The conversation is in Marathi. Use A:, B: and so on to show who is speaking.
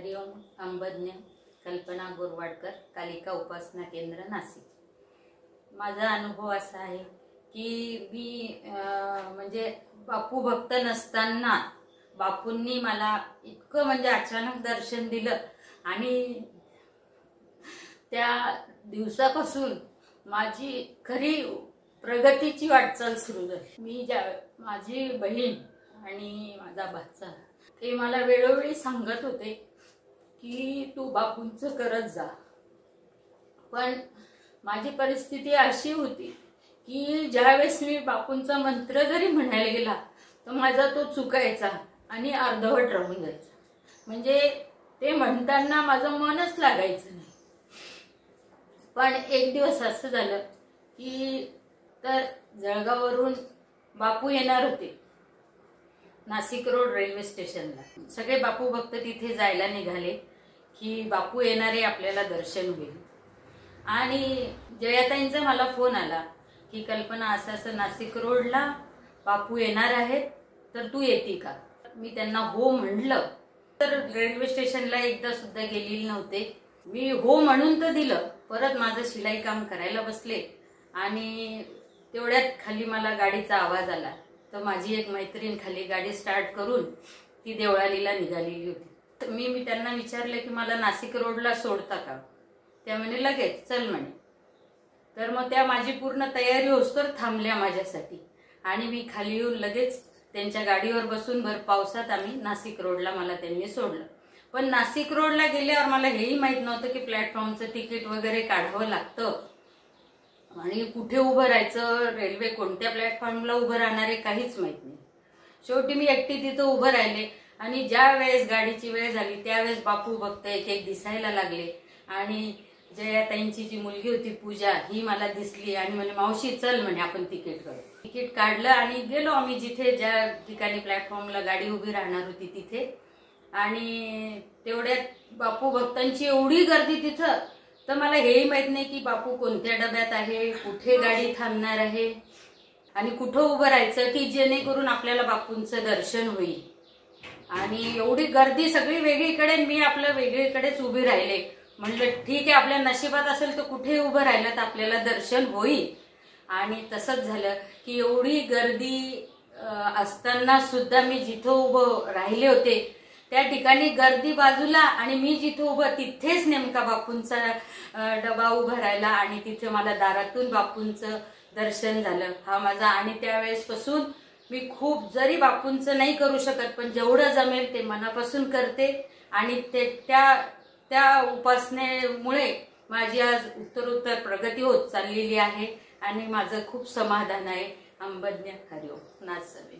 A: हरिओम अंबज्ञ कल्पना गोरवाडकर कालिका उपासना केंद्र नाशिक। माझा अनुभव असा आहे की मी म्हणजे बापू भक्त नसताना बापूंनी मला इतकं म्हणजे अचानक दर्शन दिलं आणि त्या दिवसापासून माझी खरी प्रगतीची वाटचाल सुरू झाली। माझी बहीण आणि माझा भाचा ते मला वेळोवेळी सांगत होते की तू बापूंचं करत जा, पण माझी परिस्थिती अशी होती की ज्यावेळेस मी बापूंचा मंत्र जरी म्हणायला गेला तर माझा तो चुकायचा आणि अर्धवट राहून जायचा। म्हणजे ते म्हणताना माझं मनच लागायचं नाही। पण एक दिवस असं झालं की तर जळगाववरून बापू येणार होते नाशिक रोड रेल्वे स्टेशनला। सगळे बापू भक्त तिथे जायला निघाले की बापू येणारे आपल्याला दर्शन होईल। आणि जयाताईंचा मला फोन आला की कल्पना असं असं नाशिक रोडला बापू येणार आहेत तर तू येती का। मी त्यांना हो म्हणलं, तर रेल्वे स्टेशनला एकदा सुद्धा गेलेली नव्हते मी। हो म्हणून तर दिलं, परत माझं शिलाई काम करायला बसले आणि तेवढ्यात खाली मला गाडीचा आवाज आला। तर माझी एक मैत्रीण खाली गाडी स्टार्ट करून ती देवळालीला निघालेली होती। मी त्यांना विचारलं की मला नाशिक रोडला सोडता का। त्या म्हणे लगेच चल म्हणे। तर मग त्या माझी पूर्ण तयारी होस्तर थांबल्या माझ्यासाठी आणि मी खाली येऊन लगेच त्यांच्या गाडीवर बसून भर पावसात आम्ही नाशिक रोडला मला त्यांनी सोडलं। पण नाशिक रोडला गेल्यावर मला हेही माहित नव्हतं की प्लॅटफॉर्मचं तिकीट वगैरे काढावं लागतं आणि कुठे उभं राहायचं, रेल्वे कोणत्या प्लॅटफॉर्मला उभं राहणार आहे काहीच माहित नाही। शेवटी मी एकटी तिथं उभं राहिले आणि ज्या वेळेस गाडीची वेळ झाली त्यावेळेस बापू भक्त एक एक दिसायला लागले आणि जयाताईंची जी मुलगी होती पूजा ही मला दिसली आणि म्हणे मावशी चल म्हणे आपण तिकीट काढू। तिकीट काढलं आणि गेलो आम्ही जिथे ज्या ठिकाणी प्लॅटफॉर्मला गाडी उभी राहणार होती तिथे। आणि तेवढ्यात बापू भक्तांची एवढी गर्दी तिथं, तर मला हेही माहित नाही की बापू कोणत्या डब्यात आहे, कुठे गाडी थांबणार आहे आणि कुठं उभं राहायचं की जेणेकरून आपल्याला बापूंचं दर्शन होईल। आणि एवढी गर्दी सगळी वेगळीकडे, मी आपल्या वेगळीकडेच उभी राहिले। म्हणलं ठीक आहे, आपल्या नशिबात असेल तर कुठे उभं राहिलं तर आपल्याला दर्शन होईल। आणि तसंच झालं की एवढी गर्दी असताना सुद्धा मी जिथं उभं राहिले होते त्या ठिकाणी गर्दी बाजूला आणि मी जिथं उभं तिथेच नेमका बापूंचा डबा उभा राहिला आणि तिथे मला दारातून बापूंचं दर्शन झालं। हा माझा आणि त्यावेळेस पासून मी खूप जरी बापूंचं नाही करू शकत पण जेवढं जमेल ते मनापासून करते आणि त्या उपासनेमुळे माझी आज उत्तरोत्तर प्रगती होत चाललेली आहे आणि माझं खूप समाधान आहे। अंबज्ञ हरिओम नाथ सवे।